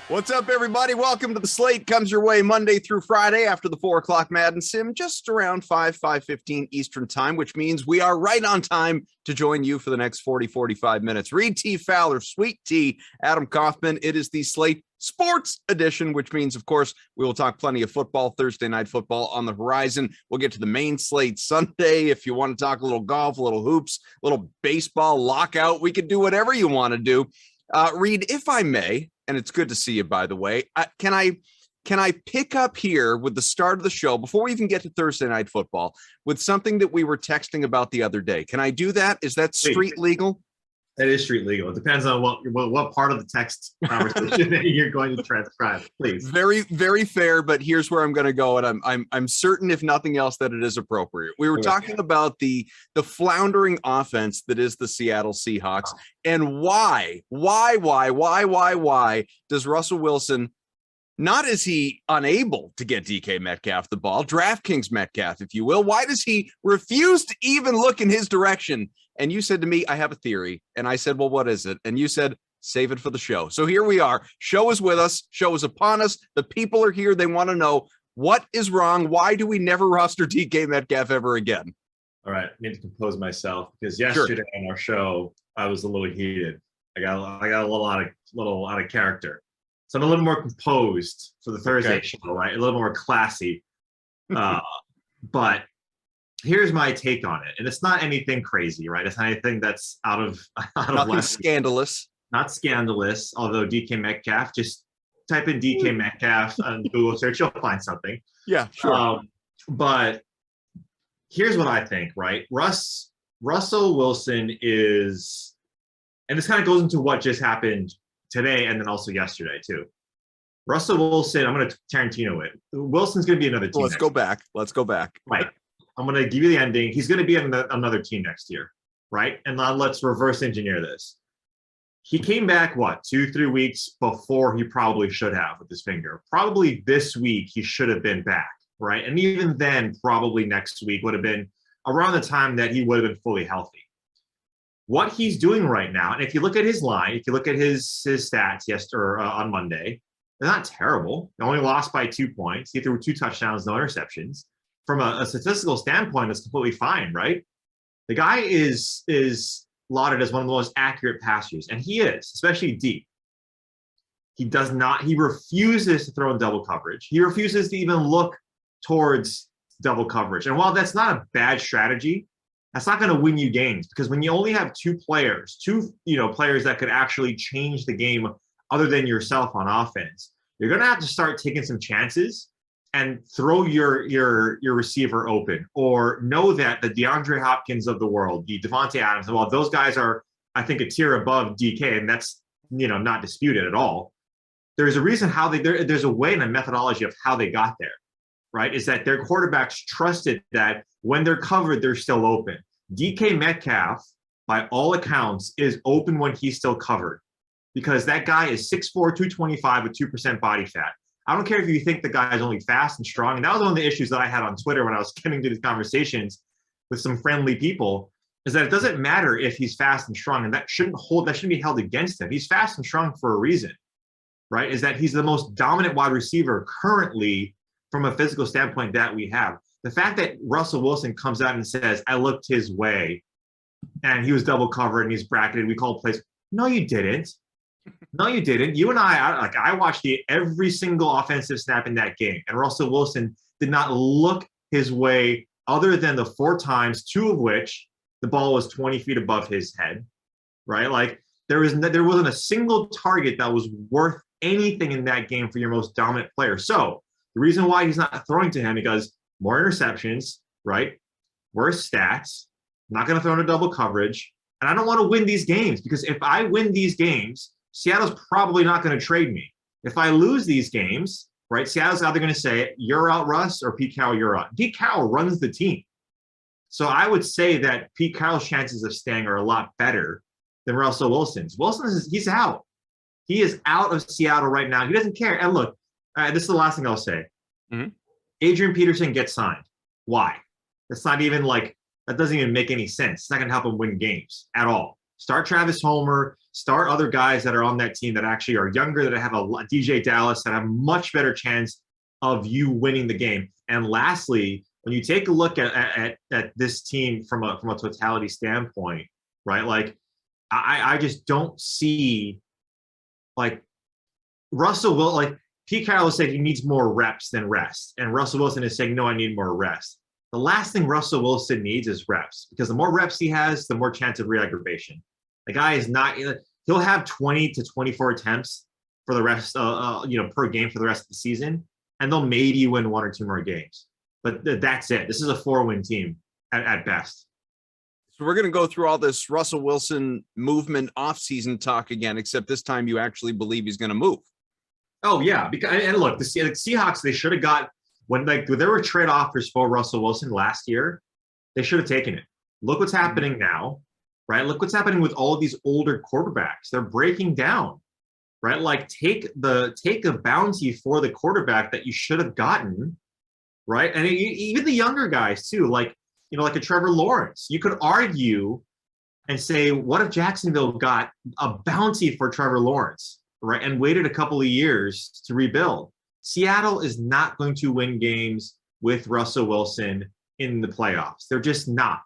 What's up, everybody? Welcome to the Slate. Comes your way Monday through Friday after the 4 o'clock Madden Sim, just around 5:15 Eastern time, which means we are right on time to join you for the next 45 minutes. Reid T. Fowler, Sweet T. Adam Kaufman. It is the Slate Sports Edition, which means, of course, we will talk plenty of football, Thursday night football on the horizon. We'll get to the main slate Sunday. If you want to talk a little golf, a little hoops, a little baseball, lockout, we could do whatever you want to do. Reid, if I may, and it's good to see you, by the way, can I pick up here with the start of the show before we even get to Thursday night football with something that we were texting about the other day? Can I do that? Is that street legal? That is street legal. It depends on what part of the text conversation that you're going to transcribe, please. Very, very fair, but here's where I'm going to go, and I'm certain, if nothing else, that it is appropriate. We were talking about the floundering offense that is the Seattle Seahawks, and why does Russell Wilson, not is he unable to get DK Metcalf the ball, DraftKings Metcalf, if you will, why does he refuse to even look in his direction? And you said to me, I have a theory. And I said, well, what is it? And you said, save it for the show. So here we are. Show is with us. Show is upon us. The people are here. They want to know what is wrong. Why do we never roster DK Metcalf ever again? All right. I need to compose myself because yesterday on our show, I was a little heated. I got a little out of character. So I'm a little more composed for the Thursday show, right? A little more classy. But here's my take on it. And it's not anything crazy, right? It's not anything that's out of nothing scandalous. Not scandalous, although DK Metcalf, just type in DK Metcalf on Google search, you'll find something. Yeah, sure. But here's what I think, right? Russell Wilson is, and this kind of goes into what just happened today and then also yesterday too. Russell Wilson, I'm going to Tarantino it. Wilson's going to be another team. Let's go back. Right. I'm going to give you the ending. He's going to be in another team next year, right? And now let's reverse engineer this. He came back, 2-3 weeks before he probably should have with his finger. Probably this week he should have been back, right? And even then, probably next week would have been around the time that he would have been fully healthy. What he's doing right now, and if you look at his line, if you look at his stats on Monday, they're not terrible. They only lost by 2 points. He threw 2 touchdowns, no interceptions. From a statistical standpoint, it's completely fine, right? The guy is lauded as one of the most accurate passers, and he is, especially deep. He refuses to throw in double coverage. He refuses to even look towards double coverage. And while that's not a bad strategy, that's not going to win you games, because when you only have two players that could actually change the game other than yourself on offense, you're going to have to start taking some chances and throw your receiver open, or know that the DeAndre Hopkins of the world, the Devontae Adams, well, those guys are, I think, a tier above DK, and that's not disputed at all. There's a reason how there's a way and a methodology of how they got there, right? Is that their quarterbacks trusted that when they're covered, they're still open. DK Metcalf, by all accounts, is open when he's still covered, because that guy is 6'4", 225 with 2% body fat. I don't care if you think the guy is only fast and strong. And that was one of the issues that I had on Twitter when I was getting to these conversations with some friendly people, is that it doesn't matter if he's fast and strong, and that shouldn't be held against him. He's fast and strong for a reason, right? Is that he's the most dominant wide receiver currently from a physical standpoint that we have. The fact that Russell Wilson comes out and says, I looked his way and he was double covered and he's bracketed, we called plays. No, you didn't. No, you didn't. You and I watched every single offensive snap in that game, and Russell Wilson did not look his way other than the 4 times, 2 of which the ball was 20 feet above his head, right? Like there wasn't a single target that was worth anything in that game for your most dominant player. So the reason why he's not throwing to him, because more interceptions, right? Worse stats, not going to throw into double coverage. And I don't want to win these games, because if I win these games, Seattle's probably not going to trade me. If I lose these games, right, Seattle's either going to say, you're out, Russ, or Pete Carroll, you're out. Pete Carroll runs the team. So I would say that Pete Carroll's chances of staying are a lot better than Russell Wilson's. He's out. He is out of Seattle right now. He doesn't care. And look, this is the last thing I'll say. Mm-hmm. Adrian Peterson gets signed. Why? That's not even that doesn't even make any sense. It's not going to help him win games at all. Start Travis Homer, Start other guys that are on that team that actually are younger, that have a DJ Dallas, that have much better chance of you winning the game. And lastly, when you take a look at this team from a totality standpoint, right? Like, I just don't see, like, Russell will, like, Pete Carroll said he needs more reps than rest. And Russell Wilson is saying, no, I need more rest. The last thing Russell Wilson needs is reps, because the more reps he has, the more chance of re-aggravation. The guy is not, he'll have 20 to 24 attempts for the rest, per game for the rest of the season, and they'll maybe win 1 or 2 more games. But that's it. This is a 4-win team at best. So we're going to go through all this Russell Wilson movement offseason talk again, except this time you actually believe he's going to move. Oh, yeah. Because, and look, the Seahawks, they should have got, when there were trade offers for Russell Wilson last year, they should have taken it. Look what's happening now, right? Look what's happening with all of these older quarterbacks. They're breaking down, right? Like, take a bounty for the quarterback that you should have gotten, right? And even the younger guys too, like a Trevor Lawrence. You could argue and say, what if Jacksonville got a bounty for Trevor Lawrence, right? And waited a couple of years to rebuild. Seattle is not going to win games with Russell Wilson in the playoffs. They're just not.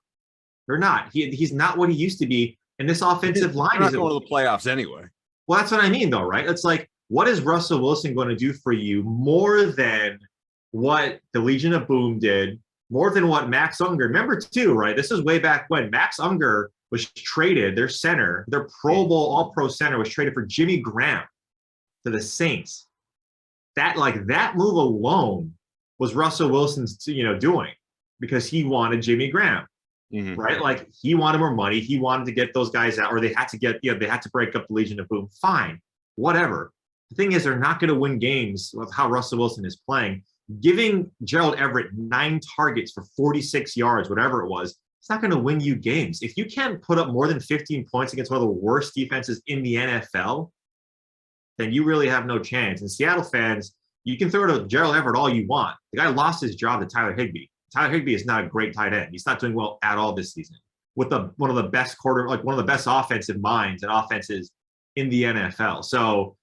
They're not. He's not what he used to be. And this offensive line is not going to the playoffs anyway. Well, that's what I mean, though, right? It's like, what is Russell Wilson going to do for you more than what the Legion of Boom did, more than what Max Unger? Remember, too, right? This is way back when Max Unger was traded. Their center, their Pro Bowl All-Pro center, was traded for Jimmy Graham to the Saints. That move alone was Russell Wilson's, doing, because he wanted Jimmy Graham, right? Like, he wanted more money. He wanted to get those guys out, or they had to break up the Legion of Boom. Fine, whatever. The thing is, they're not going to win games with how Russell Wilson is playing. Giving Gerald Everett 9 targets for 46 yards, whatever it was, it's not going to win you games. If you can't put up more than 15 points against one of the worst defenses in the NFL, then you really have no chance. And Seattle fans, you can throw to Gerald Everett all you want. The guy lost his job to Tyler Higbee. Tyler Higbee is not a great tight end. He's not doing well at all this season. With one of the best offensive minds and offenses in the NFL. So,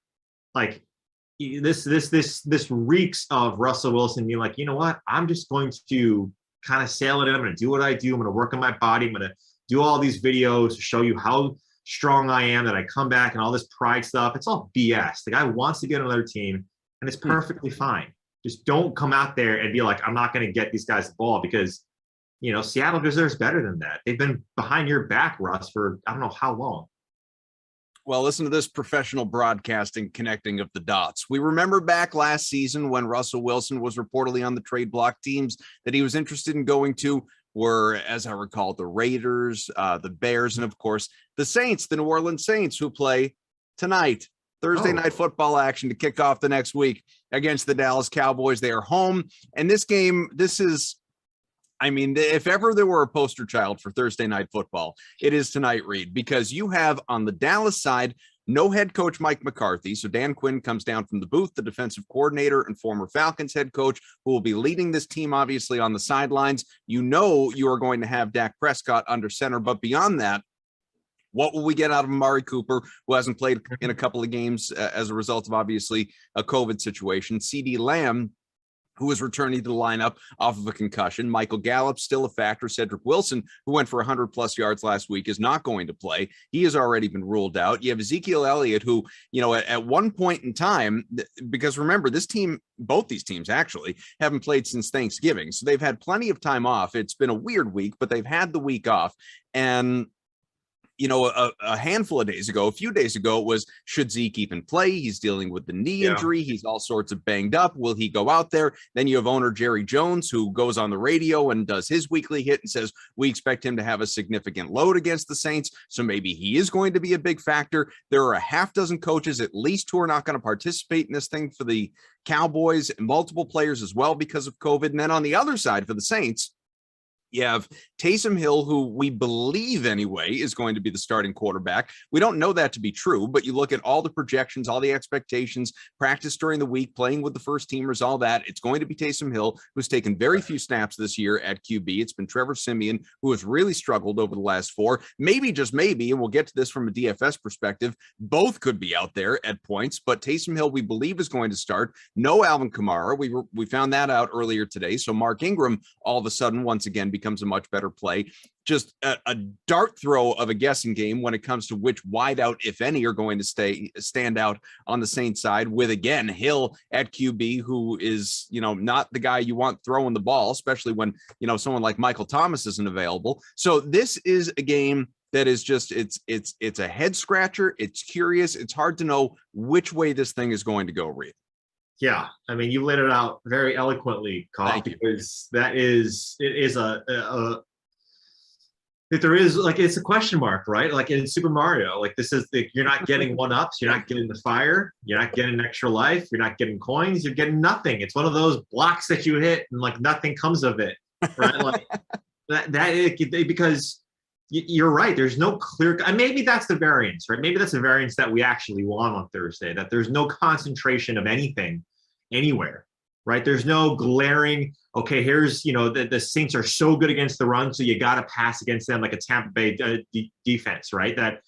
like, this reeks of Russell Wilson being like, you know what? I'm just going to kind of sail it in. I'm going to do what I do. I'm going to work on my body. I'm going to do all these videos to show you how strong I am, that I come back, and all this pride stuff. It's all BS. The guy wants to get another team, and it's perfectly fine. Just don't come out there and be like, I'm not going to get these guys the ball, because, Seattle deserves better than that. They've been behind your back, Russ, for I don't know how long. Well, listen to this professional broadcasting connecting of the dots. We remember back last season when Russell Wilson was reportedly on the trade block. Teams that he was interested in going to were, as I recall, the Raiders, the Bears, and of course the Saints, the New Orleans Saints, who play tonight, Thursday night football action to kick off the next week against the Dallas Cowboys. They are home. And this game, if ever there were a poster child for Thursday night football, it is tonight, Reid, because you have on the Dallas side no head coach Mike McCarthy. So Dan Quinn comes down from the booth, the defensive coordinator and former Falcons head coach, who will be leading this team, obviously, on the sidelines. You are going to have Dak Prescott under center. But beyond that, what will we get out of Amari Cooper, who hasn't played in a couple of games as a result of, obviously, a COVID situation? CeeDee Lamb, who is returning to the lineup off of a concussion. Michael Gallup, still a factor. Cedric Wilson, who went for 100-plus yards last week, is not going to play. He has already been ruled out. You have Ezekiel Elliott, who, at one point in time, because remember, both these teams actually haven't played since Thanksgiving. So they've had plenty of time off. It's been a weird week, but they've had the week off. And a handful of days ago, a few days ago, it was, should Zeke even play? He's dealing with the knee injury. He's all sorts of banged up. Will he go out there? Then you have owner Jerry Jones, who goes on the radio and does his weekly hit and says, we expect him to have a significant load against the Saints. So maybe he is going to be a big factor. There are a half dozen coaches, at least, who are not going to participate in this thing for the Cowboys, and multiple players as well because of COVID. And then on the other side for the Saints, you have Taysom Hill, who we believe anyway is going to be the starting quarterback. We don't know that to be true, but you look at all the projections, all the expectations, practice during the week, playing with the first teamers, all that. It's going to be Taysom Hill, who's taken very few snaps this year at QB. It's been Trevor Siemian, who has really struggled over the last 4. Maybe, just maybe, and we'll get to this from a DFS perspective, both could be out there at points, but Taysom Hill, we believe, is going to start. No Alvin Kamara. We found that out earlier today. So Mark Ingram, all of a sudden, once again, becomes a much better play. Just a dart throw of a guessing game when it comes to which wideout, if any, are going to stand out on the Saints side, with, again, Hill at QB, who is, not the guy you want throwing the ball, especially when, someone like Michael Thomas isn't available. So this is a game that is just, it's a head scratcher. It's curious. It's hard to know which way this thing is going to go, Reid. Yeah, I mean, you laid it out very eloquently, Kaufman, because it is if there is, like, it's a question mark, right? Like in Super Mario, like this is you're not getting 1-ups, you're not getting the fire, you're not getting extra life, you're not getting coins, you're getting nothing. It's one of those blocks that you hit and like nothing comes of it, right? Like because you're right. There's no clear, and maybe that's the variance, right? Maybe that's the variance that we actually want on Thursday, that there's no concentration of anything anywhere, right? There's no glaring, okay, here's, the Saints are so good against the run, so you got to pass against them like a Tampa Bay defense, right? That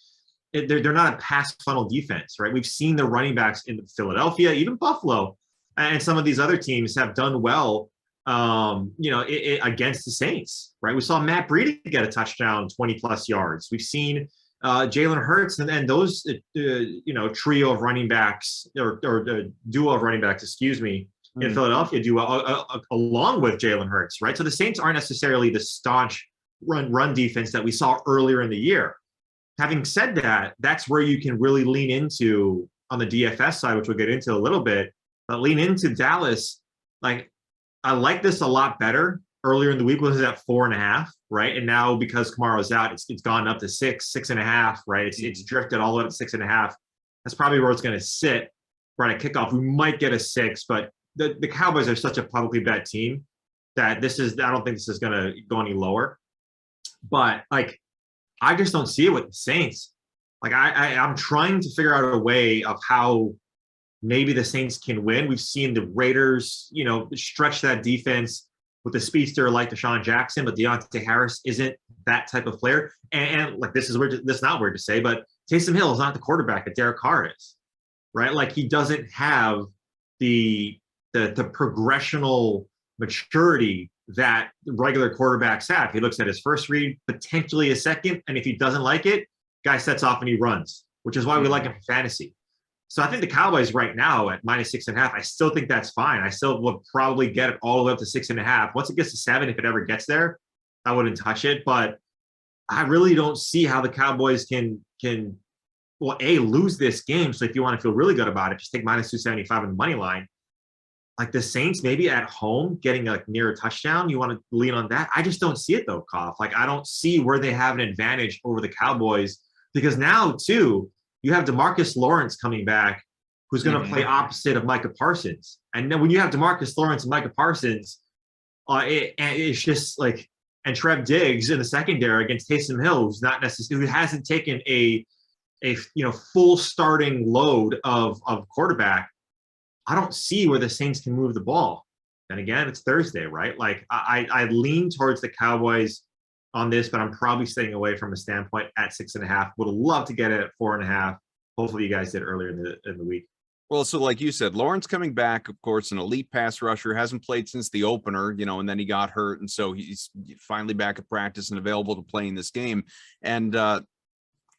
they're not a pass funnel defense, right? We've seen the running backs in Philadelphia, even Buffalo, and some of these other teams have done well, against the Saints, right? We saw Matt Breida get a touchdown, 20+ yards. We've seen Jalen Hurts and those, trio of running backs or duo of running backs, in Philadelphia do along with Jalen Hurts, right? So the Saints aren't necessarily the staunch run defense that we saw earlier in the year. Having said that, that's where you can really lean into on the DFS side, which we'll get into a little bit, but lean into Dallas. Like, I like this a lot better. Earlier in the week was at 4.5, right? And now because Kamara's out, it's gone up to 6.5, right? It's drifted all the way up to 6.5. That's probably where it's going to sit right at kickoff. We might get a 6, but the Cowboys are such a publicly bet team that I don't think this is going to go any lower. But like, I just don't see it with the Saints. Like I'm trying to figure out a way of how maybe the Saints can win. We've seen the Raiders, stretch that defense with a speedster like Deshaun Jackson, but Deontay Harris isn't that type of player. And like, this is not weird to say, but Taysom Hill is not the quarterback that Derek Carr is, right? Like, he doesn't have the progressional maturity that regular quarterbacks have. He looks at his first read, potentially a second, and if he doesn't like it, guy sets off and he runs, which is why we like him for fantasy. So I think the Cowboys right now at -6.5, I still think that's fine. I still will probably get it all the way up to 6.5. Once it gets to 7, if it ever gets there, I wouldn't touch it. But I really don't see how the Cowboys can lose this game. So if you want to feel really good about it, just take -275 on the money line. Like the Saints, maybe at home getting like near a touchdown, you want to lean on that. I just don't see it though, Koff. Like, I don't see where they have an advantage over the Cowboys, because now too, you have DeMarcus Lawrence coming back, who's going to play opposite of Micah Parsons. And then when you have DeMarcus Lawrence and Micah Parsons, it's just like, and Trev Diggs in the secondary against Taysom Hill, who hasn't taken a full starting load of quarterback. I don't see where the Saints can move the ball. And again, it's Thursday, right? Like, I lean towards the Cowboys on this, but I'm probably staying away from a standpoint at 6.5. Would love to get it at 4.5. Hopefully you guys did earlier in the week. Well, so like you said, Lawrence coming back, of course, an elite pass rusher, hasn't played since the opener, and then he got hurt. And so he's finally back at practice and available to play in this game. And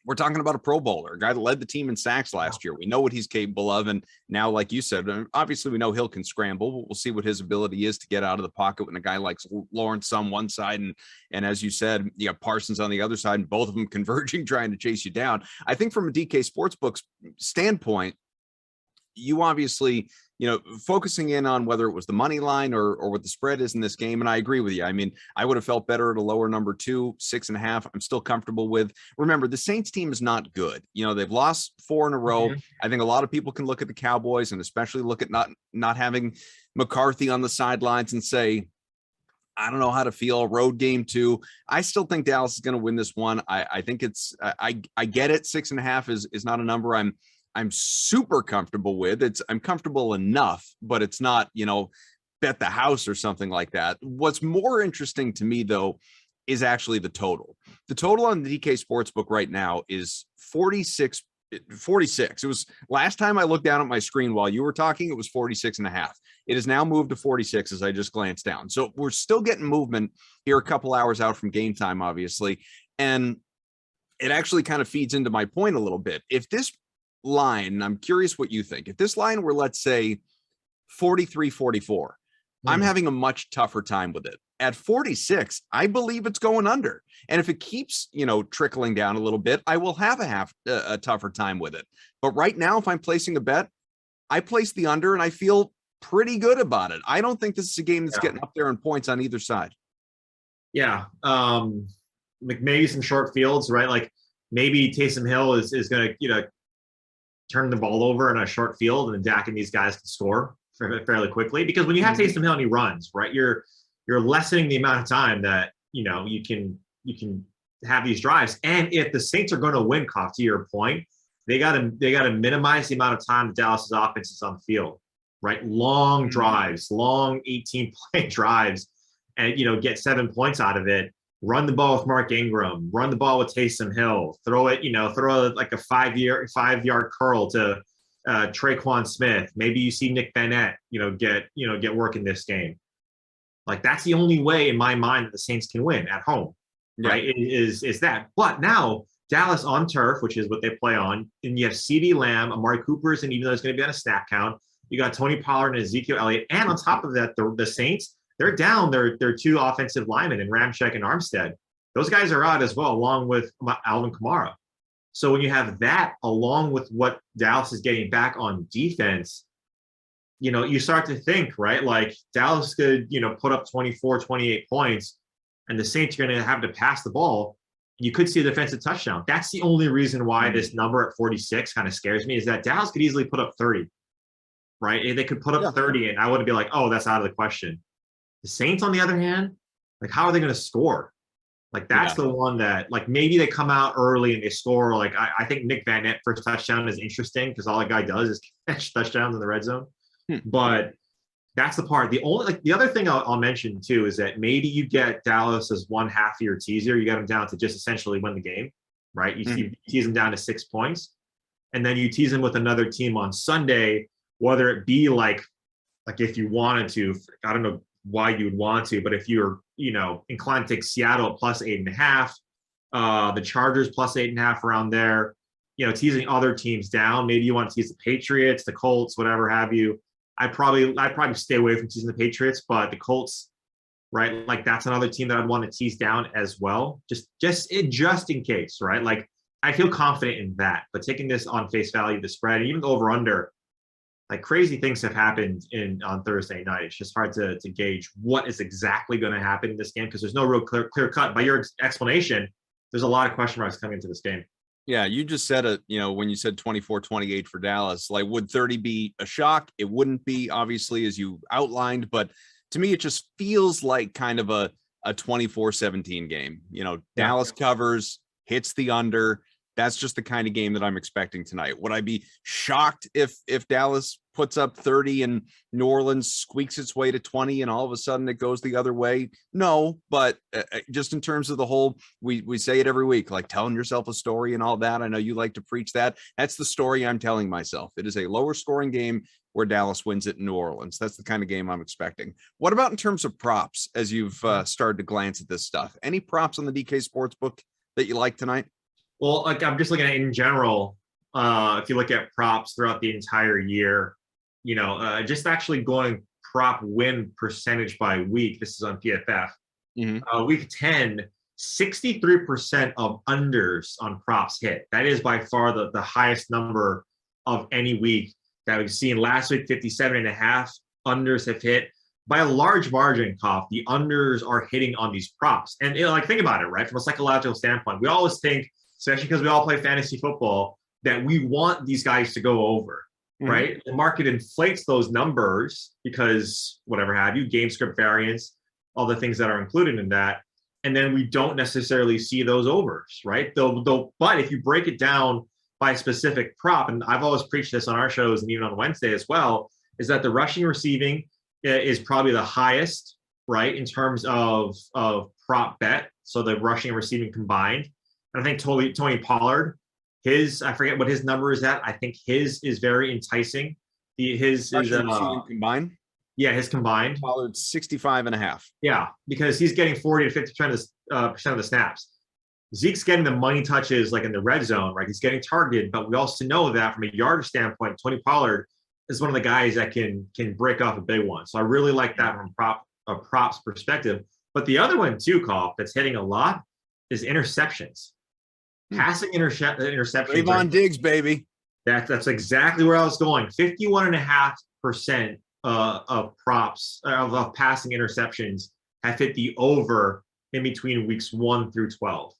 we're talking about a Pro Bowler, a guy that led the team in sacks last year. We know what he's capable of. And now, like you said, obviously we know Hill can scramble. We'll see what his ability is to get out of the pocket when a guy like Lawrence on one side. And as you said, you have Parsons on the other side, and both of them converging, trying to chase you down. I think from a DK Sportsbook's standpoint, you obviously, focusing in on whether it was the money line or what the spread is in this game. And I agree with you. I mean, I would have felt better at a lower number 2, 6.5. I'm still comfortable with. Remember, the Saints team is not good. They've lost 4 in a row. Mm-hmm. I think a lot of people can look at the Cowboys and especially look at not having McCarthy on the sidelines and say, I don't know how to feel. Road game too. I still think Dallas is going to win this one. I think it's I get it. 6.5 is not a number I'm super comfortable with. I'm comfortable enough, but it's not, bet the house or something like that. What's more interesting to me though is actually the total. The total on the DK Sportsbook right now is 46. It was last time I looked down at my screen while you were talking, it was 46.5. It has now moved to 46 as I just glanced down. So we're still getting movement here a couple hours out from game time, obviously. And it actually kind of feeds into my point a little bit. If this line, I'm curious what you think, if this line were, let's say, 43-44, I'm having a much tougher time with it. At 46, I believe it's going under. And if it keeps, trickling down a little bit, I will have a tougher time with it. But right now, if I'm placing a bet, I place the under and I feel pretty good about it. I don't think this is a game that's getting up there in points on either side. Yeah. Like maybe some short fields, right? Like maybe Taysom Hill is going to, turn the ball over in a short field and Dak and these guys can score fairly quickly, because when you have Taysom Hill and he runs, right, you're lessening the amount of time that you can have these drives. And if the Saints are going to win, Koff, to your point, they got to minimize the amount of time that Dallas's offense is on the field, right? Long drives, long 18-play drives, and get 7 points out of it. Run the ball with Mark Ingram, run the ball with Taysom Hill, throw like a 5-yard curl to Traquan Smith. Maybe you see Nick Bennett, get work in this game. Like that's the only way in my mind that the Saints can win at home, right? Is that. But now Dallas on turf, which is what they play on, and you have CeeDee Lamb, Amari Cooper's, and even though it's going to be on a snap count, you got Tony Pollard and Ezekiel Elliott, and on top of that, the Saints, they're down their two offensive linemen in Ramczyk and Armstead. Those guys are out as well, along with Alvin Kamara. So when you have that, along with what Dallas is getting back on defense, you start to think, right? Like Dallas could, put up 24, 28 points, and the Saints are going to have to pass the ball. You could see a defensive touchdown. That's the only reason why this number at 46 kind of scares me, is that Dallas could easily put up 30, right? They could put up 30, and I would be like, oh, that's out of the question. The Saints, on the other hand, like, how are they going to score? Like, that's the one that, like, maybe they come out early and they score. Like, I think Nick Bennett first touchdown is interesting because all that guy does is catch touchdowns in the red zone. But that's the part. The other thing I'll mention too is that maybe you get Dallas as one half of your teaser. You get them down to just essentially win the game, right? You tease them down to 6 points, and then you tease them with another team on Sunday, whether it be like if you wanted to, I don't know why you would want to, but if you're inclined to take Seattle at plus 8.5, the Chargers plus 8.5 around there, teasing other teams down. Maybe you want to tease the Patriots, the Colts, whatever have you. I'd probably stay away from teasing the Patriots, but the Colts, right? Like that's another team that I'd want to tease down as well, just in case, right? Like I feel confident in that, but taking this on face value, the spread, and even the over under, like crazy things have happened on Thursday night. It's just hard to gauge what is exactly going to happen in this game because there's no real clear cut. By your explanation, there's a lot of question marks coming into this game. Yeah, you just said it, when you said 24-28 for Dallas, like would 30 be a shock? It wouldn't be, obviously, as you outlined, but to me, it just feels like kind of a 24-17 game. Dallas covers, hits the under. That's just the kind of game that I'm expecting tonight. Would I be shocked if Dallas puts up 30 and New Orleans squeaks its way to 20 and all of a sudden it goes the other way? No, but just in terms of the whole, we say it every week, like telling yourself a story and all that. I know you like to preach that. That's the story I'm telling myself. It is a lower scoring game where Dallas wins it in New Orleans. That's the kind of game I'm expecting. What about in terms of props as you've started to glance at this stuff? Any props on the DK Sportsbook that you like tonight? Well, like I'm just looking at in general, if you look at props throughout the entire year, just actually going prop win percentage by week. This is on PFF. Week 10, 63% of unders on props hit. That is by far the highest number of any week that we've seen. Last week, 57.5 unders have hit. By a large margin, Koff, the unders are hitting on these props. And think about it, right? From a psychological standpoint, we always think, especially because we all play fantasy football, that we want these guys to go over, right? The market inflates those numbers because whatever have you, game script variance. all the things that are included in that. And then we don't necessarily see those overs, right? But if you break it down by a specific prop, and I've always preached this on our shows and even on Wednesday as well, is that the rushing receiving is probably the highest, right, in terms of prop bet. So the rushing and receiving combined. And I think Tony Pollard, I forget what his number is at. I think his is very enticing. His receiving combined. Yeah, his combined. Pollard's 65.5. Yeah, because he's getting 40 to 50% of the snaps. Zeke's getting the money touches like in the red zone, right? He's getting targeted, but we also know that from a yardage standpoint, Tony Pollard is one of the guys that can break off a big one. So I really like that from a props perspective. But the other one too, Kauf, that's hitting a lot is interceptions. Passing interceptions. Trayvon Diggs, baby. That's exactly where I was going. 51.5% of props of passing interceptions have hit the over in between weeks 1 through 12.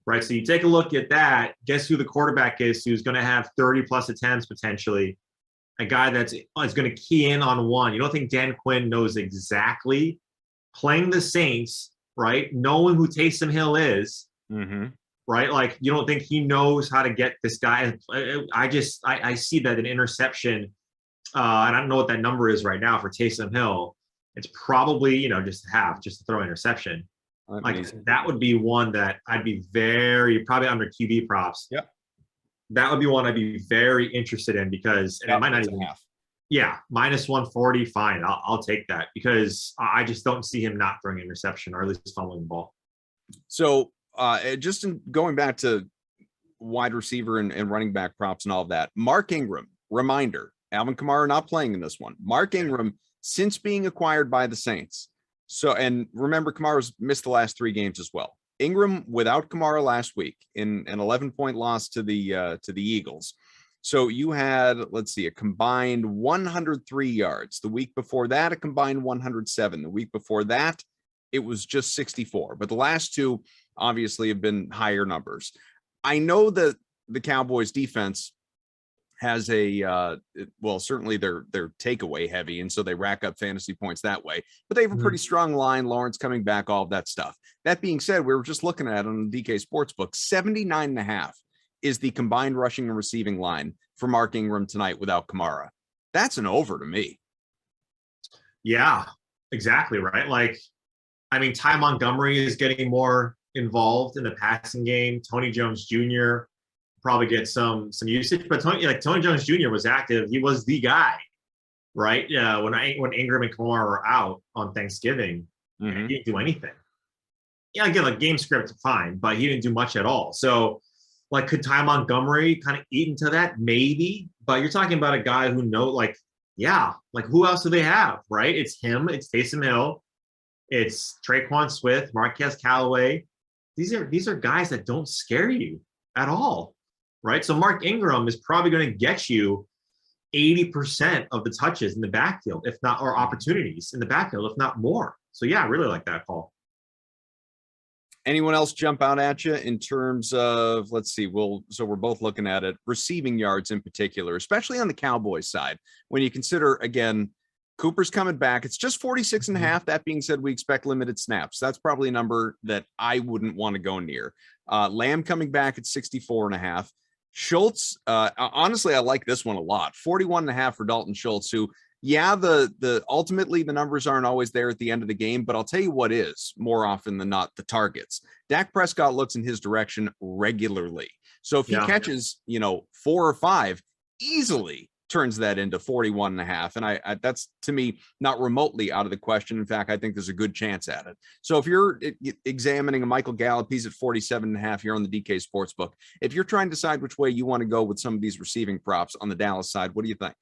Right. So you take a look at that. Guess who the quarterback is who's going to have 30 plus attempts potentially? A guy is going to key in on one. You don't think Dan Quinn knows exactly playing the Saints, right? Knowing who Taysom Hill is, right? Like you don't think he knows how to get this guy. I see that an interception, and I don't know what that number is right now for Taysom Hill. It's probably just to throw an interception. Like that would be one that I'd be probably under QB props. Yep. That would be one I'd be very interested in because it might not even half. Yeah, minus 140, fine. I'll take that because I just don't see him not throwing an interception or at least fumbling the ball. So just going back to wide receiver and running back props and all of that, Mark Ingram, reminder, Alvin Kamara not playing in this one. Mark Ingram, since being acquired by the Saints. So, and remember, Kamara's missed the last 3 games as well. Ingram without Kamara last week in an 11-point loss to the Eagles. So you had, let's see, a combined 103 yards. The week before that, a combined 107. The week before that, it was just 64. But the last 2 obviously have been higher numbers. I know that the Cowboys defense has certainly they're takeaway heavy, and so they rack up fantasy points that way, but they have a pretty strong line. Lawrence coming back, all of that stuff. That being said, we were just looking at it on the DK Sportsbook, 79.5 is the combined rushing and receiving line for Mark Ingram tonight without Kamara. That's an over to me. Yeah, exactly right. Like, I mean, Ty Montgomery is getting more involved in the passing game. Tony Jones Jr. probably get some usage, but Tony Jones Jr. was active. He was the guy, right? Yeah, when Ingram and Kamara were out on Thanksgiving, he didn't do anything. Yeah, again, like game script, fine, but he didn't do much at all. So, like, could Ty Montgomery kind of eat into that? Maybe, but you're talking about a guy who who else do they have, right? It's him, it's Taysom Hill, it's Traquan Swift, Marquez Callaway. These are guys that don't scare you at all. Right. So Mark Ingram is probably going to get you 80% of the touches in the backfield, if not, or opportunities in the backfield, if not more. So yeah, I really like that call. Anyone else jump out at you in terms of, let's see, so we're both looking at it, receiving yards in particular, especially on the Cowboys side, when you consider, again, Cooper's coming back. It's just 46.5. That being said, we expect limited snaps. That's probably a number that I wouldn't want to go near. Lamb coming back at 64.5. Schultz, honestly, I like this one a lot. 41.5 for Dalton Schultz, who, the ultimately the numbers aren't always there at the end of the game, but I'll tell you what is more often than not the targets. Dak Prescott looks in his direction regularly. So if he catches, 4 or 5, easily turns that into 41.5. And I that's, to me, not remotely out of the question. In fact, I think there's a good chance at it. So if you're examining a Michael Gallup, he's at 47.5 here on the DK Sportsbook. If you're trying to decide which way you want to go with some of these receiving props on the Dallas side, what do you think?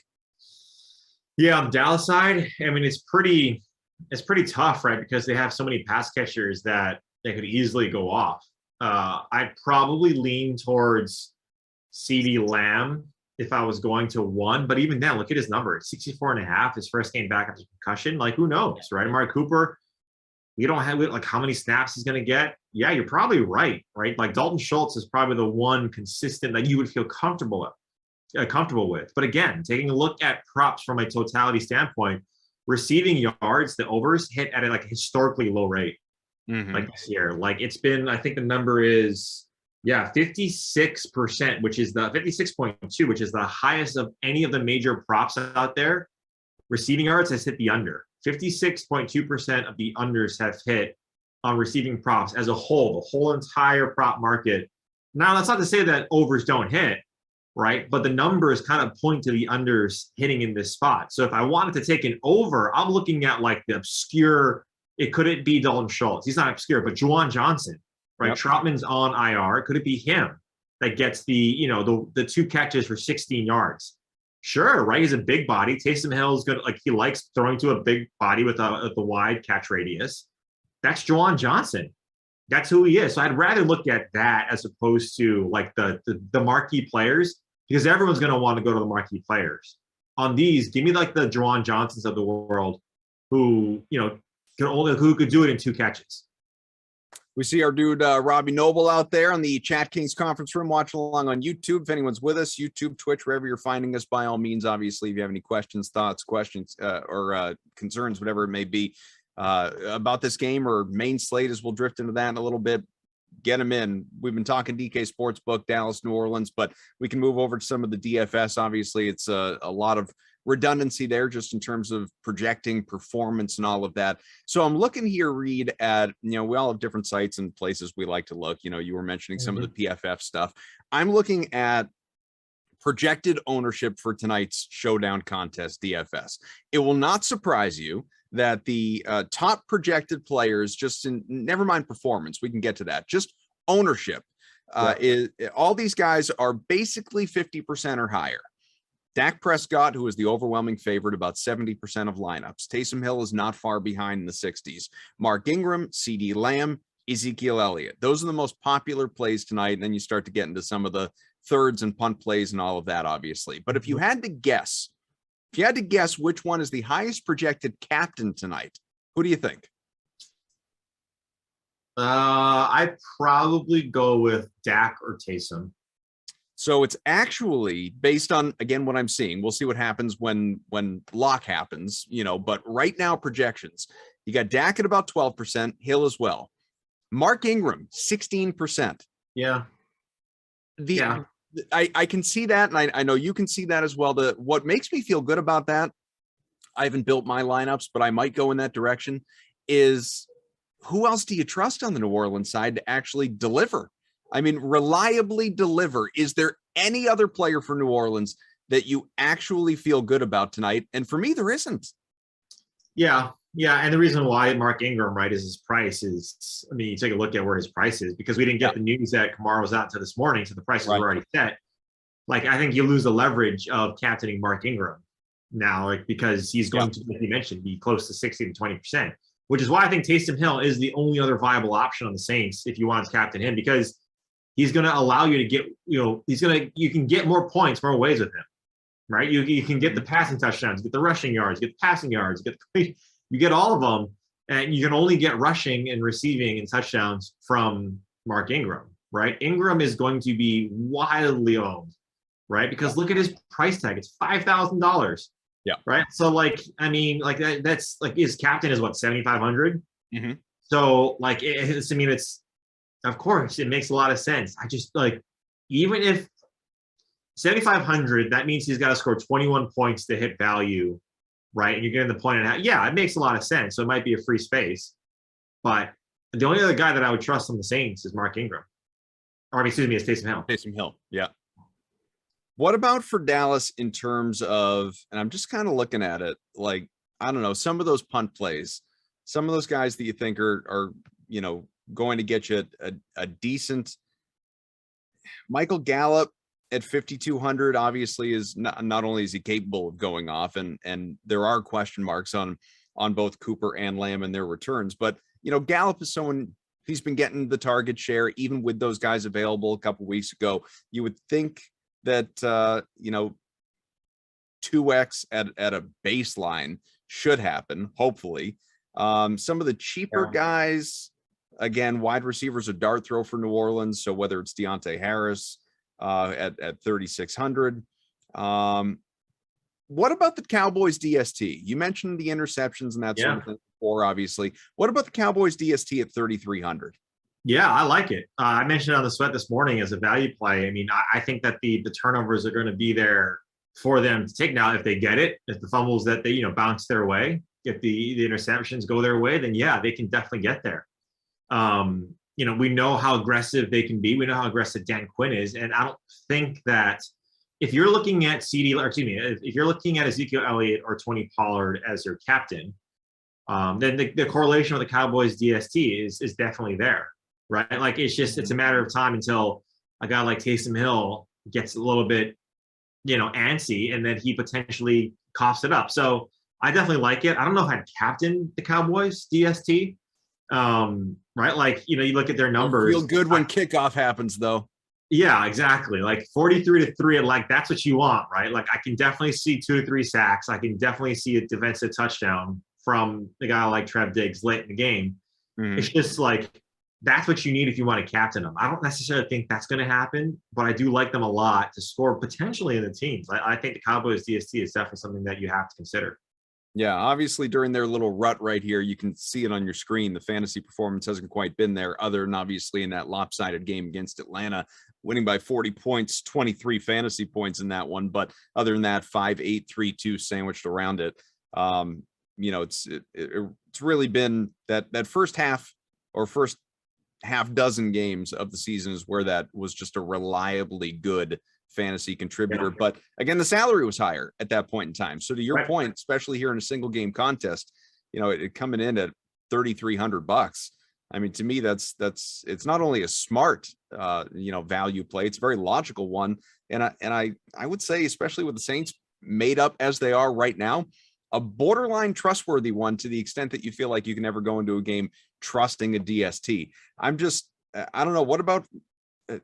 Yeah, on the Dallas side, I mean, it's pretty tough, right? Because they have so many pass catchers that they could easily go off. I'd probably lean towards CeeDee Lamb if I was going to 1, but even then, look at his number. It's 64.5, his first game back after concussion. Like, who knows, right? Amari Cooper, we don't have, like, how many snaps he's going to get. Yeah, you're probably right? Like, Dalton Schultz is probably the one consistent that you would feel comfortable with. But again, taking a look at props from a totality standpoint, receiving yards, the overs hit at a like historically low rate. Like this year. Like it's been, I think the number is 56%, which is the 56.2, which is the highest of any of the major props out there. Receiving yards has hit the under. 56.2% of the unders have hit on receiving props as a whole, the whole entire prop market. Now, that's not to say that overs don't hit, right? But the numbers kind of point to the unders hitting in this spot. So if I wanted to take an over, I'm looking at like the obscure, it couldn't be Dalton Schultz. He's not obscure, but Juwan Johnson, right? Yep. Troutman's on IR. Could it be him that gets the 2 catches for 16 yards? Sure, right? He's a big body. Taysom Hill's good. Like he likes throwing to a big body with the wide catch radius. That's Juwan Johnson. That's who he is. So I'd rather look at that as opposed to like the marquee players, because everyone's going to want to go to the marquee players. On these, give me like the Juwan Johnsons of the world who, who could do it in 2 catches. We see our dude Robbie Noble out there on the Chat Kings conference room watching along on YouTube. If anyone's with us, YouTube, Twitch, wherever you're finding us, by all means, obviously, if you have any questions, thoughts, or concerns, whatever it may be about this game or main slate, as we'll drift into that in a little bit, get them in. We've been talking DK Sportsbook, Dallas, New Orleans, but we can move over to some of the DFS. Obviously, it's a lot of redundancy there just in terms of projecting performance and all of that. So I'm looking here, Reid, at, we all have different sites and places we like to look. You were mentioning some of the PFF stuff. I'm looking at projected ownership for tonight's showdown contest DFS. It will not surprise you that the top projected players, just in, never mind performance, we can get to that, just ownership, is all these guys are basically 50% or higher. Dak Prescott, who is the overwhelming favorite, about 70% of lineups. Taysom Hill is not far behind in the 60s. Mark Ingram, CD Lamb, Ezekiel Elliott. Those are the most popular plays tonight. And then you start to get into some of the thirds and punt plays and all of that, obviously. But if you had to guess, which one is the highest projected captain tonight, who do you think? I'd probably go with Dak or Taysom. So it's actually based on, again, what I'm seeing. We'll see what happens when lock happens, but right now projections, you got Dak at about 12%, Hill as well. Mark Ingram, 16%. Yeah. I can see that, and I know you can see that as well. What makes me feel good about that, I haven't built my lineups, but I might go in that direction, is who else do you trust on the New Orleans side to actually deliver? I mean, reliably deliver. Is there any other player for New Orleans that you actually feel good about tonight? And for me, there isn't. Yeah. And the reason why Mark Ingram, right, is his price is, you take a look at where his price is, because we didn't get the news that Kamara was out until this morning, so the prices were already set. Like, I think you lose the leverage of captaining Mark Ingram now, like, because he's going to, like you mentioned, be close to 60 to 20%, which is why I think Taysom Hill is the only other viable option on the Saints if you want to captain him, because he's going to allow you to get, you can get more points more ways with him, right? You can get the passing touchdowns, get the rushing yards, get the passing yards, you get all of them, and you can only get rushing and receiving and touchdowns from Mark Ingram, right? Ingram is going to be wildly owned, right? Because look at his price tag. It's $5,000. Yeah. Right. So that's like his captain is what, 7,500. So it's of course it makes a lot of sense. I just even if 7,500, that means he's got to score 21 points to hit value. Right. And you're getting the point and a half. Yeah, it makes a lot of sense. So it might be a free space. But the only other guy that I would trust on the Saints is Mark Ingram. Or excuse me, it's Taysom Hill. Taysom Hill. Yeah. What about for Dallas in terms of, and I'm just kind of looking at it, like, I don't know, some of those punt plays, some of those guys that you think are going to get you a decent. Michael Gallup at 5,200 obviously is not only is he capable of going off, and there are question marks on both Cooper and Lamb and their returns, but Gallup is someone, he's been getting the target share even with those guys available a couple weeks ago. You would think that 2x at a baseline should happen, hopefully. Some of the cheaper guys, again, wide receivers, a dart throw for New Orleans, so whether it's Deontay Harris at 3,600, What about the Cowboys DST? You mentioned the interceptions and that sort of thing before, obviously. What about the Cowboys DST at 3,300? Yeah, I like it. I mentioned it on the sweat this morning as a value play. I mean, I think that the turnovers are going to be there for them to take. Now, if they get it, if the fumbles that they bounce their way, if the interceptions go their way, then yeah, they can definitely get there. We know how aggressive they can be. We know how aggressive Dan Quinn is, and I don't think that if you're looking at if you're looking at Ezekiel Elliott or Tony Pollard as your captain, then the correlation with the Cowboys DST is definitely there. Right? Like it's a matter of time until a guy like Taysom Hill gets a little bit, antsy, and then he potentially coughs it up. So I definitely like it. I don't know if I'd captain the Cowboys DST. Right? Like, you look at their numbers. Feel good when kickoff happens, though. Yeah, exactly. Like 43-3, like that's what you want, right? Like I can definitely see 2 to 3 sacks. I can definitely see a defensive touchdown from the guy like Trev Diggs late in the game. Mm-hmm. It's just like, that's what you need if you want to captain them. I don't necessarily think that's going to happen, but I do like them a lot to score potentially in the teams. I think the Cowboys DST is definitely something that you have to consider. Yeah, obviously during their little rut right here, you can see it on your screen. The fantasy performance hasn't quite been there, other than obviously in that lopsided game against Atlanta, winning by 40 points, 23 fantasy points in that one. But other than that, 5-8, 3-2 sandwiched around it. It's really been that first half or first half dozen games of the season is where that was just a reliably good fantasy contributor. Yeah. But again, the salary was higher at that point in time. So to your point, especially here in a single game contest, it coming in at $3,300. I mean, to me, it's not only a smart, value play, it's a very logical one. And I would say, especially with the Saints made up as they are right now, a borderline trustworthy one to the extent that you feel like you can never go into a game trusting a DST. I don't know. What about,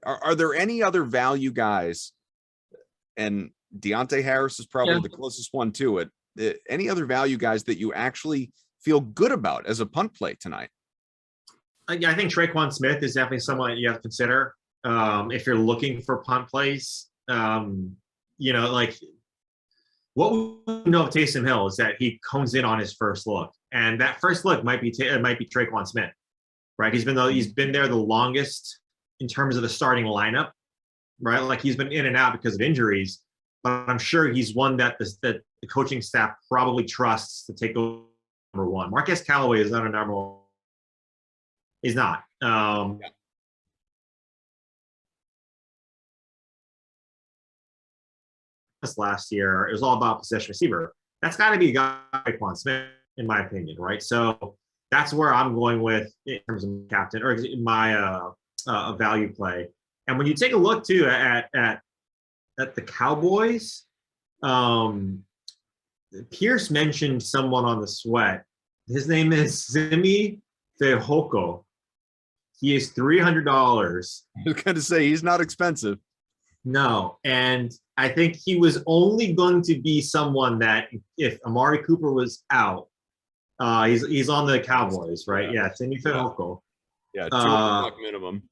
are there any other value guys? And Deontay Harris is probably the closest one to it. Any other value guys that you actually feel good about as a punt play tonight? I think Tre'Quan Smith is definitely someone you have to consider if you're looking for punt plays. What we know of Taysom Hill is that he cones in on his first look, and that first look might be Tre'Quan Smith, right? He's been there the longest in terms of the starting lineup, right? Like he's been in and out because of injuries, but I'm sure he's one that the coaching staff probably trusts to take over number one. Marquez Callaway is not a number one. He's not. Last year, it was all about possession receiver. That's got to be a guy like Quan Smith, in my opinion, right? So that's where I'm going with in terms of captain or my value play. And when you take a look too at the Cowboys, Pierce mentioned someone on the sweat. His name is Simi Fehoko. He is $300. I was going to say he's not expensive. No, and I think he was only going to be someone that if Amari Cooper was out, he's on the Cowboys, right? Yeah, Simi Fehoko. Yeah, $200 minimum.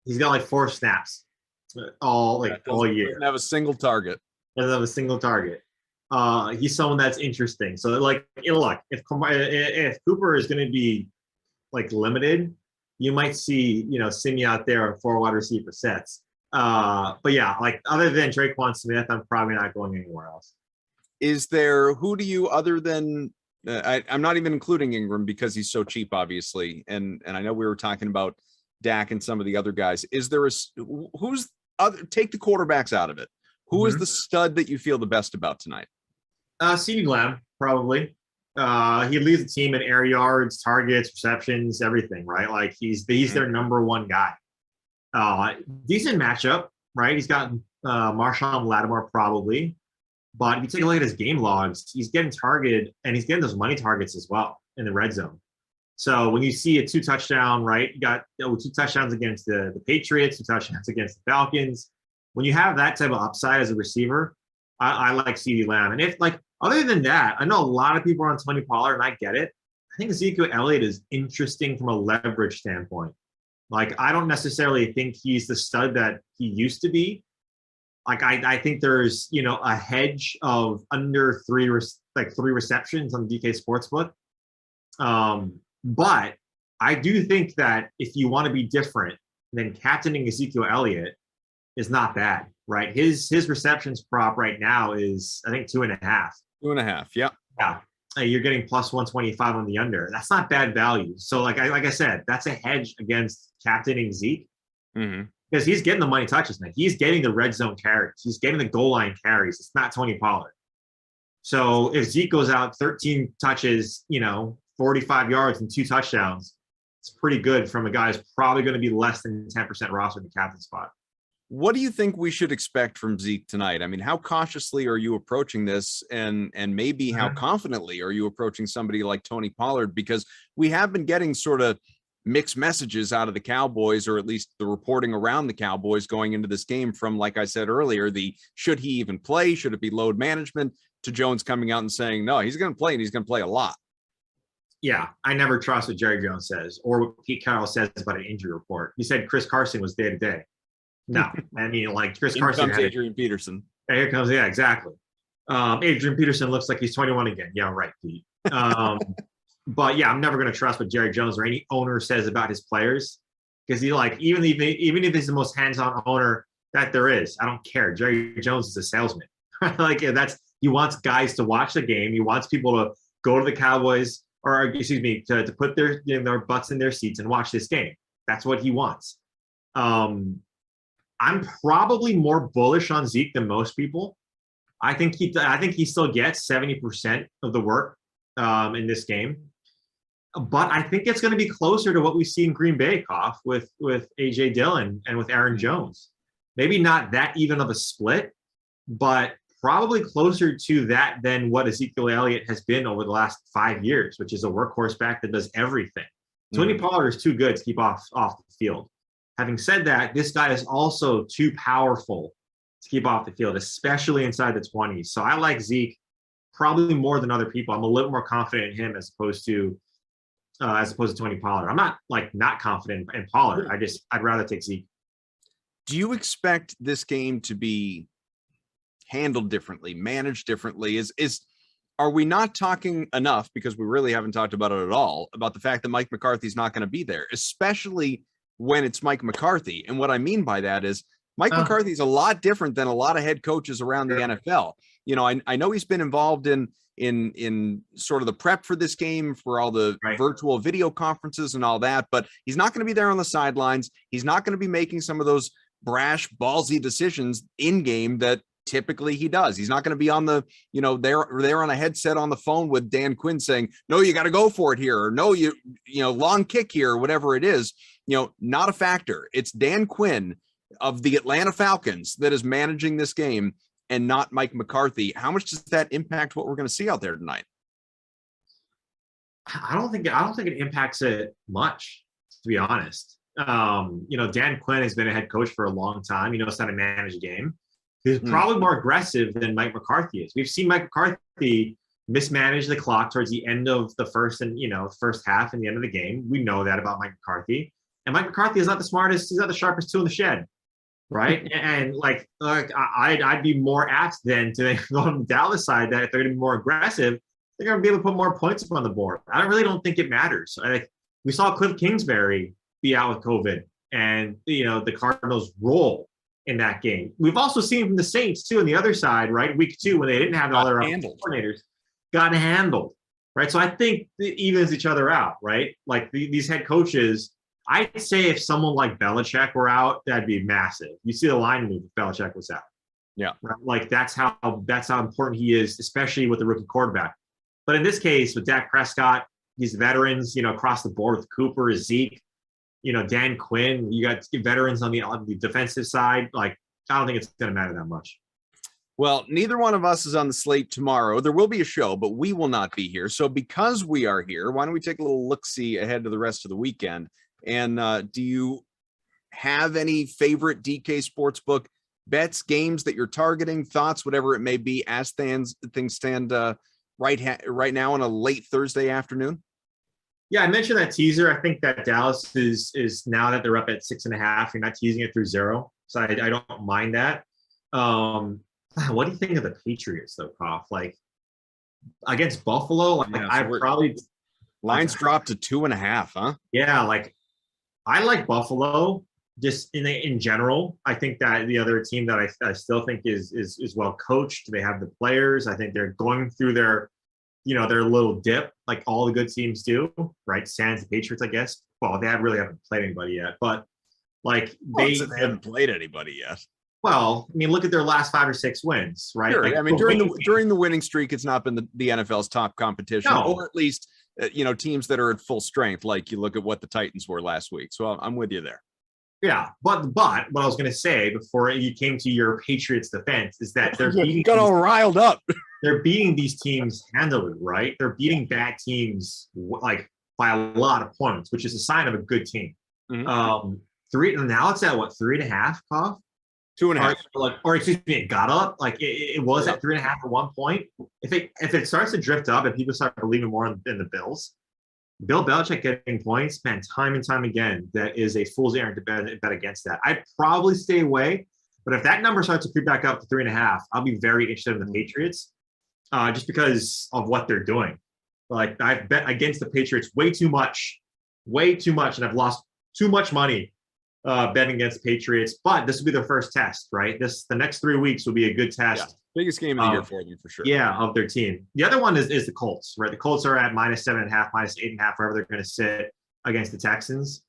He's got like 4 snaps all year. Doesn't have a single target. Doesn't have a single target. He's someone that's interesting. So like, look, if Cooper is going to be like limited, you might see Simi out there on 4 wide receiver sets. But yeah, like other than Tre'Quan Smith, I'm probably not going anywhere else. Is there, who do you, other than I'm not even including Ingram because he's so cheap, obviously, and I know we were talking about Dak and some of the other guys. Is there who's other, take the quarterbacks out of it, who is the stud that you feel the best about tonight? CeeDee Lamb, probably. He leads the team in air yards, targets, receptions, everything, right? Like he's their number one guy. Decent matchup, right? He's got Marshawn Lattimore probably, but if you take a look at his game logs, he's getting targeted and he's getting those money targets as well in the red zone. So when you see a 2-touchdown, right? You got 2 touchdowns against the Patriots, 2 touchdowns against the Falcons. When you have that type of upside as a receiver, I like CeeDee Lamb. And if like other than that, I know a lot of people are on Tony Pollard, and I get it. I think Ezekiel Elliott is interesting from a leverage standpoint. Like, I don't necessarily think he's the stud that he used to be, Like I think there's a hedge of under three receptions on the DK Sportsbook. But I do think that if you want to be different, then captaining Ezekiel Elliott is not bad, right? His receptions prop right now is I think 2.5. 2.5. Yeah. Yeah. You're getting plus 125 on the under. That's not bad value. So like I said, that's a hedge against captaining Zeke. Mm-hmm. Because he's getting the money touches, man. He's getting the red zone carries. He's getting the goal line carries. It's not Tony Pollard. So if Zeke goes out 13 touches, 45 yards and 2 touchdowns, it's pretty good from a guy who's probably going to be less than 10% roster in the captain spot. What do you think we should expect from Zeke tonight? I mean, how cautiously are you approaching this, and maybe how confidently are you approaching somebody like Tony Pollard? Because we have been getting sort of mixed messages out of the Cowboys, or at least the reporting around the Cowboys going into this game from, like I said earlier, should he even play? Should it be load management? To Jones coming out and saying, no, he's going to play, and he's going to play a lot. Yeah, I never trust what Jerry Jones says or what Pete Carroll says about an injury report. He said Chris Carson was day to day. No, I mean, like Chris Carson. Comes Adrian Peterson. Here comes, yeah, exactly. Adrian Peterson looks like he's 21 again. Yeah, right, Pete. But yeah, I'm never going to trust what Jerry Jones or any owner says about his players, because he even if he's the most hands-on owner that there is, I don't care. Jerry Jones is a salesman. He wants guys to watch the game. He wants people to go to the Cowboys, or excuse me, to put their butts in their seats and watch this game. That's what he wants. I'm probably more bullish on Zeke than most people. I think he still gets 70% of the work in this game. But I think it's going to be closer to what we see in Green Bay, Koff, with A.J. Dillon and with Aaron Jones. Maybe not that even of a split, but probably closer to that than what Ezekiel Elliott has been over the last 5 years, which is a workhorse back that does everything. Tony Pollard is too good to keep off the field. Having said that, this guy is also too powerful to keep off the field, especially inside the 20s. So I like Zeke probably more than other people. I'm a little more confident in him as opposed to Tony Pollard. I'm not confident in Pollard. I'd rather take Zeke. Do you expect this game to be handled differently, managed differently? Are we not talking enough, because we really haven't talked about it at all, about the fact that Mike McCarthy's not going to be there, especially when it's Mike McCarthy? And what I mean by that is Mike McCarthy's a lot different than a lot of head coaches around the NFL. I know he's been involved in sort of the prep for this game, for all the virtual video conferences and all that, but he's not going to be there on the sidelines. He's not going to be making some of those brash, ballsy decisions in game that typically he does. He's not going to be on the, they're on a headset on the phone with Dan Quinn saying, no, you got to go for it here, or no, long kick here, or whatever it is. Not a factor. It's Dan Quinn of the Atlanta Falcons that is managing this game, and not Mike McCarthy. How much does that impact what we're going to see out there tonight? I don't think it impacts it much, to be honest. Dan Quinn has been a head coach for a long time. He knows how to manage a game. He's probably more aggressive than Mike McCarthy is. We've seen Mike McCarthy mismanage the clock towards the end of the first half and the end of the game. We know that about Mike McCarthy. And Mike McCarthy is not the smartest. He's not the sharpest tool in the shed. Right. And I'd be more apt then to go on the Dallas side that if they're going to be more aggressive, they're going to be able to put more points up on the board. I really don't think it matters. We saw Cliff Kingsbury be out with COVID, and the Cardinals roll in that game. We've also seen from the Saints too on the other side, right? Week 2, when they didn't have all their coordinators, got handled. Right. So I think it evens each other out, right? Like these head coaches. I'd say if someone like Belichick were out, that'd be massive. You see the line move if Belichick was out. Yeah. Right? Like that's how important he is, especially with the rookie quarterback. But in this case, with Dak Prescott, these veterans, across the board with Cooper, Zeke, Dan Quinn, you got veterans on the defensive side. Like, I don't think it's going to matter that much. Well, neither one of us is on the slate tomorrow. There will be a show, but we will not be here. So because we are here, why don't we take a little look-see ahead to the rest of the weekend? And do you have any favorite DK Sportsbook bets, games that you're targeting, thoughts, whatever it may be, as things stand right now on a late Thursday afternoon? Yeah, I mentioned that teaser. I think that Dallas is now that they're up at 6.5, you're not teasing it through 0. So I don't mind that. What do you think of the Patriots though, Prof? Like against Buffalo, like Yeah, so I probably lines dropped to 2.5, huh? yeah, like I like Buffalo just in general. I think that the other team that I still think is well coached. They have the players. I think they're going through their their little dip like all the good teams do, right? Sans the Patriots, I guess. Well, they really haven't played anybody yet, but like They haven't played anybody yet. well, I mean, look at their last 5 or 6 wins, right? Sure. Like I mean, during the winning streak, it's not been the NFL's top competition, or at least teams that are at full strength. Like you look at what the Titans were last week. So I'm with you there. Yeah, but what I was going to say before you came to your Patriots defense is that they're beating got all riled up. They're beating these teams handily, right? They're beating bad teams like by a lot of points, which is a sign of a good team. Mm-hmm. Now it's at what 3.5, Cough? 2.5. Or excuse me, it got up. Like it was at 3.5 at one point. If it starts to drift up and people start believing more in the Bills, Bill Belichick getting points, man, time and time again, that is a fool's errand to bet against that. I'd probably stay away, but if that number starts to creep back up to 3.5, I'll be very interested in the Patriots, just because of what they're doing. Like I've bet against the Patriots way too much, and I've lost too much money betting against the Patriots. But this will be their first test, right? The next 3 weeks will be a good test. Yeah. Biggest game of the year for them, for sure. Yeah, of their team. The other one is the Colts, right? The Colts are at -7.5, -8.5, wherever they're going to sit against the Texans.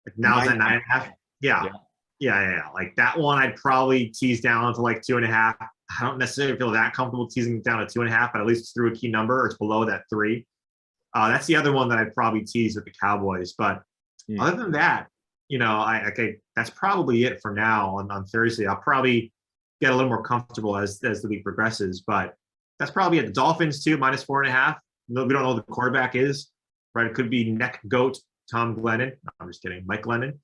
Like now it's at 9.5. Yeah. Like that one, I'd probably tease down to like 2.5. I don't necessarily feel that comfortable teasing it down to 2.5, but at least it's through a key number or it's below that 3. That's the other one that I'd probably tease with the Cowboys. But other than that, that's probably it for now on Thursday. I'll probably get a little more comfortable as the week progresses, but that's probably it. The Dolphins too, -4.5. We don't know who the quarterback is, right? It could be neck goat Tom Glennon. No, I'm just kidding, Mike Glennon.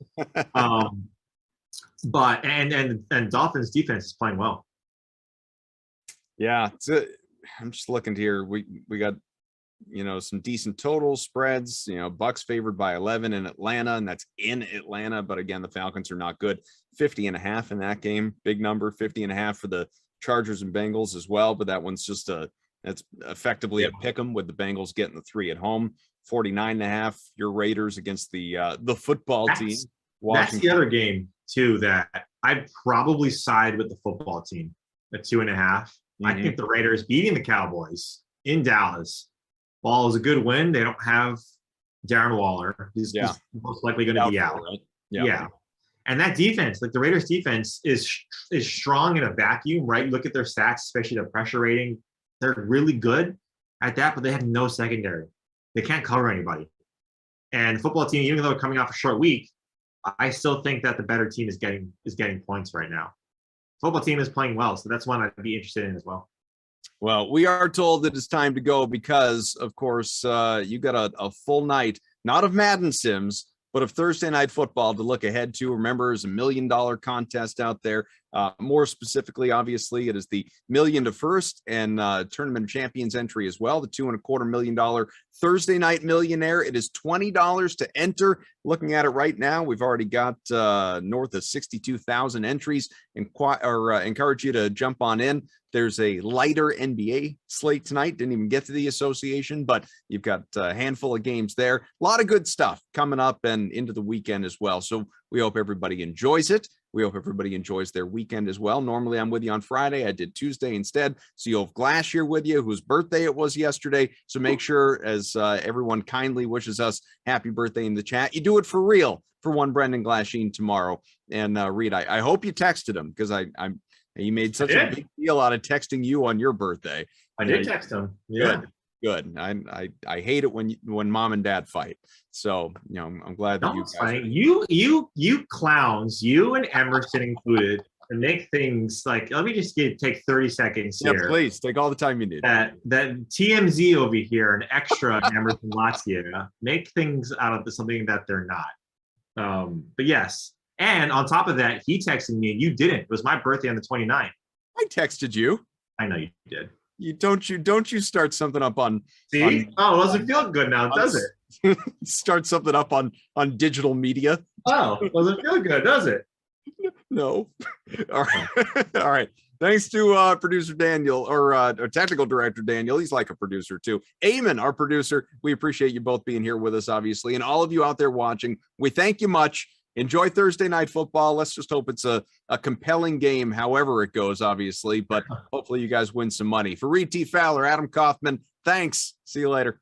But and Dolphins defense is playing well. Yeah, I'm just looking here. We got some decent total spreads. Bucks favored by 11 in Atlanta, and that's in Atlanta. But again, the Falcons are not good. 50.5 in that game, big number. 50.5 for the Chargers and Bengals as well. But that one's that's effectively a pick 'em with the Bengals getting the 3 at home. 49.5 your Raiders against the football team. That's the other game too that I'd probably side with the football team at 2.5. I think the Raiders beating the Cowboys in Dallas, while it was a good win, they don't have Darren Waller. He's most likely going to be out. Right? Yeah. And that defense, like the Raiders defense is strong in a vacuum, right? Look at their stats, especially their pressure rating. They're really good at that, but they have no secondary. They can't cover anybody. And the football team, even though they're coming off a short week, I still think that the better team is getting points right now. Football team is playing well, so that's one I'd be interested in as well. Well, we are told that it's time to go because, of course, you got a full night, not of Madden Sims, but of Thursday Night Football to look ahead to. Remember, there's $1 million contest out there. More specifically, obviously, it is the million to first and tournament champions entry as well. The $2.25 million Thursday Night Millionaire. It is $20 to enter. Looking at it right now, we've already got north of 62,000 entries. Encourage you to jump on in. There's a lighter NBA slate tonight. Didn't even get to the association, but you've got a handful of games there. A lot of good stuff coming up and into the weekend as well. So we hope everybody enjoys it. We hope everybody enjoys their weekend as well. Normally, I'm with you on Friday. I did Tuesday instead. So you'll have Glash here with you, whose birthday it was yesterday. So make sure, as everyone kindly wishes us happy birthday in the chat, you do it for real for one Brendan Glasheen tomorrow. And Reid, I hope you texted him because he made such a big deal out of texting you on your birthday. I did text him. Yeah. Good. I hate it when mom and dad fight. So I'm glad that you clowns, you and Emerson included, and make things like, let me just take 30 seconds here. Yeah, please take all the time you need. That TMZ over here, an extra Emerson Latzia, make things out of something that they're not. But yes. And on top of that, he texted me and you didn't. It was my birthday on the 29th. I texted you. I know you did. Don't you start something up on. See? It doesn't feel good now, does it? Start something up on digital media. Oh, it doesn't feel good, does it? No. All right. All right. Thanks to producer Daniel or technical director Daniel. He's like a producer too. Eamon, our producer. We appreciate you both being here with us, obviously. And all of you out there watching, we thank you much. Enjoy Thursday night football. Let's just hope it's a compelling game, however it goes, obviously. But hopefully you guys win some money. For Reid T. Fowler, Adam Kaufman, thanks. See you later.